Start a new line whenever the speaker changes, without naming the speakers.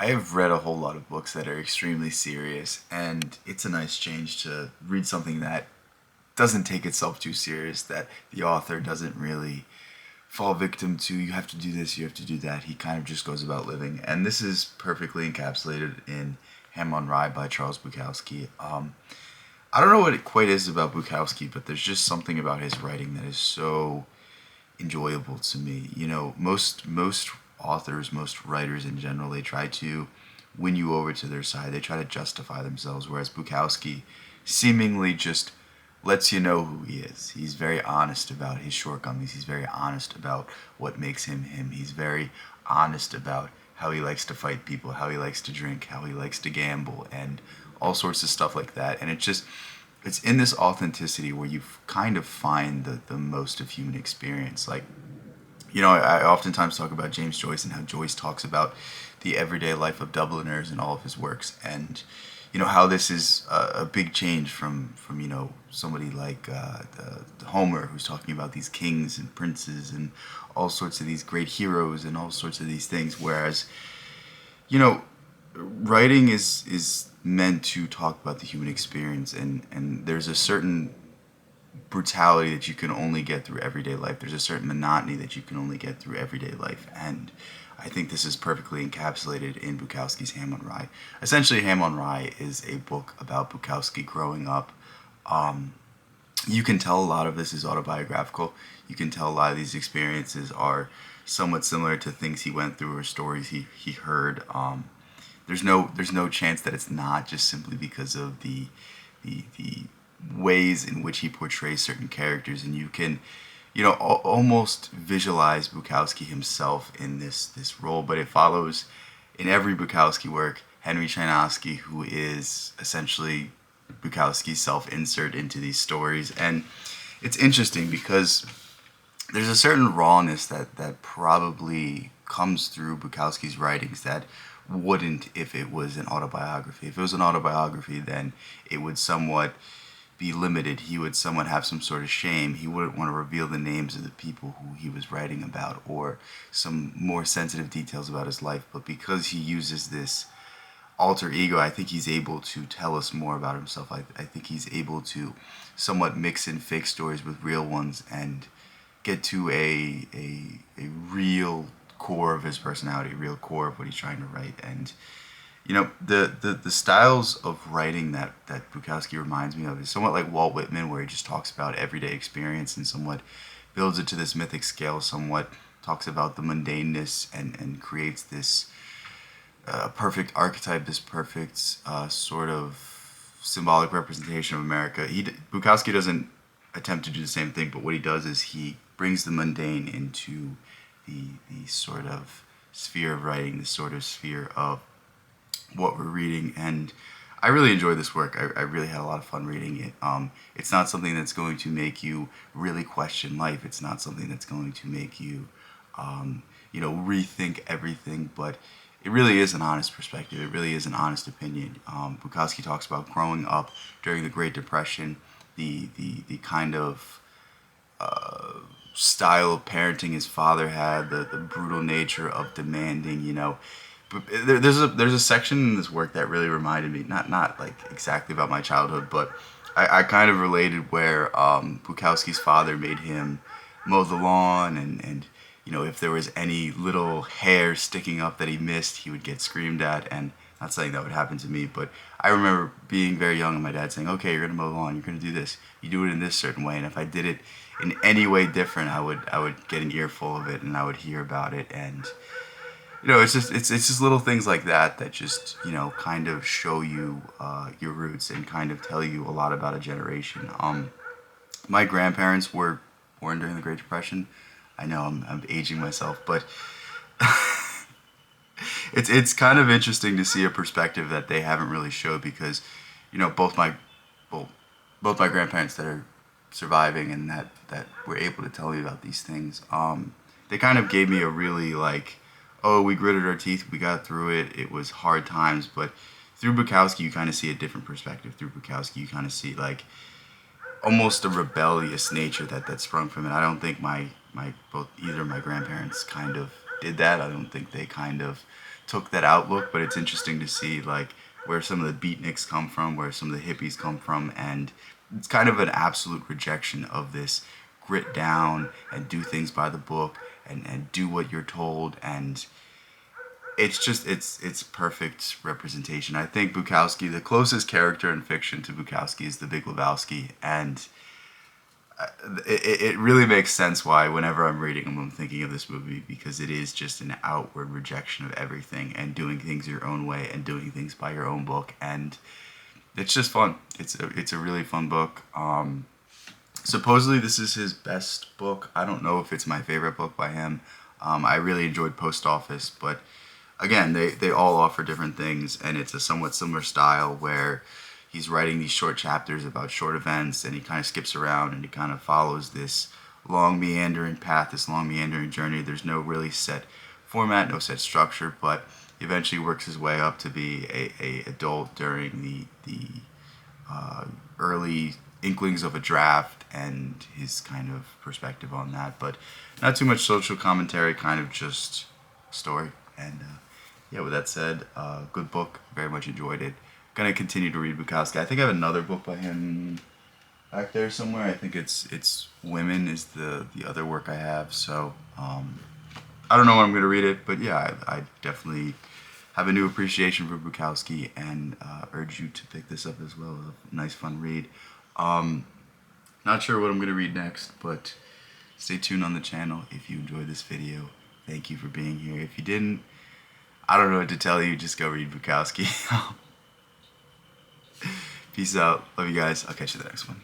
I have read a whole lot of books that are extremely serious, and it's a nice change to read something that doesn't take itself too serious, that the author doesn't really fall victim to, you have to do this, you have to do that. He kind of just goes about living. And this is perfectly encapsulated in Ham on Rye by Charles Bukowski. I don't know what it quite is about Bukowski, but there's just something about his writing that is so enjoyable to me. You know, most authors, most writers in general, they try to win you over to their side. They try to justify themselves, whereas Bukowski seemingly just lets you know who he is. He's very honest about his shortcomings. He's very honest about what makes him him. He's very honest about how he likes to fight people, how he likes to drink, how he likes to gamble, and all sorts of stuff like that. And it's in this authenticity where you kind of find the most of human experience. Like, you know, I oftentimes talk about James Joyce and how Joyce talks about the everyday life of Dubliners in all of his works, and you know how this is a big change from you know somebody like the Homer, who's talking about these kings and princes and all sorts of these great heroes and all sorts of these things. Whereas, you know, writing is meant to talk about the human experience, and there's a certain brutality that you can only get through everyday life. There's a certain monotony that you can only get through everyday life. And I think this is perfectly encapsulated in Bukowski's Ham on Rye. Essentially, Ham on Rye is a book about Bukowski growing up. Um, you can tell a lot of this is autobiographical. You can tell a lot of these experiences are somewhat similar to things he went through or stories he heard. There's no chance that it's not, just simply because of the ways in which he portrays certain characters, and you can, you know, almost visualize Bukowski himself in this role. But it follows in every Bukowski work Henry Chainovsky, who is essentially Bukowski's self-insert into these stories. And it's interesting because there's a certain rawness that probably comes through Bukowski's writings that wouldn't if it was an autobiography. If it was an autobiography, then it would somewhat be limited. He would somewhat have some sort of shame. He wouldn't want to reveal the names of the people who he was writing about, or some more sensitive details about his life. But because he uses this alter ego, I think he's able to tell us more about himself. I think he's able to somewhat mix in fake stories with real ones and get to a real core of his personality, a real core of what he's trying to write. And you know, the styles of writing that Bukowski reminds me of is somewhat like Walt Whitman, where he just talks about everyday experience and somewhat builds it to this mythic scale, somewhat talks about the mundaneness, and creates this perfect archetype, this perfect sort of symbolic representation of America. Bukowski doesn't attempt to do the same thing, but what he does is he brings the mundane into the sort of sphere of writing, the sort of sphere of what we're reading. And I really enjoyed this work. I really had a lot of fun reading it. It's not something that's going to make you really question life. It's not something that's going to make you, you know, rethink everything. But it really is an honest perspective. It really is an honest opinion. Bukowski talks about growing up during the Great Depression, the kind of style of parenting his father had, the brutal nature of demanding, you know. But there's a section in this work that really reminded me, not like exactly about my childhood, but I kind of related where Bukowski's father made him mow the lawn, and you know, if there was any little hair sticking up that he missed, he would get screamed at. And not saying that would happen to me, but I remember being very young and my dad saying, "Okay, you're gonna mow the lawn. You're gonna do this. You do it in this certain way." And if I did it in any way different, I would get an earful of it, and I would hear about it. And you know, it's just little things like that that just, you know, kind of show you your roots and kind of tell you a lot about a generation. My grandparents were born during the Great Depression. I know I'm aging myself, but it's kind of interesting to see a perspective that they haven't really showed, because you know, well, both my grandparents that are surviving and that were able to tell me about these things, they kind of gave me a really like, oh, we gritted our teeth, we got through it, it was hard times. But through Bukowski, you kind of see a different perspective. Through Bukowski, you kind of see like almost a rebellious nature that sprung from it. I don't think my both either of my grandparents kind of did that. I don't think they kind of took that outlook, but it's interesting to see like where some of the beatniks come from, where some of the hippies come from, and it's kind of an absolute rejection of this grit down and do things by the book and do what you're told, and it's just it's perfect representation. I think Bukowski, the closest character in fiction to Bukowski is the Big Lebowski, and it really makes sense why whenever I'm reading them I'm thinking of this movie, because it is just an outward rejection of everything and doing things your own way and doing things by your own book, and it's just fun. It's a really fun book. Supposedly this is his best book. I don't know if it's my favorite book by him. I really enjoyed Post Office, but again, they all offer different things, and it's a somewhat similar style where he's writing these short chapters about short events, and he kind of skips around and he kind of follows this long meandering path, this long meandering journey. There's no really set format, no set structure, but he eventually works his way up to be a adult during the early inklings of a draft and his kind of perspective on that. But not too much social commentary, kind of just story. And yeah, with that said, good book. Very much enjoyed it. Gonna continue to read Bukowski. I think I have another book by him back there somewhere. I think it's Women is the other work I have. So I don't know when I'm gonna read it, but yeah, I definitely have a new appreciation for Bukowski, and urge you to pick this up as well. A nice, fun read. Not sure what I'm gonna read next, but stay tuned on the channel if you enjoyed this video. Thank you for being here. If you didn't, I don't know what to tell you. Just go read Bukowski. Peace out. Love you guys. I'll catch you in the next one.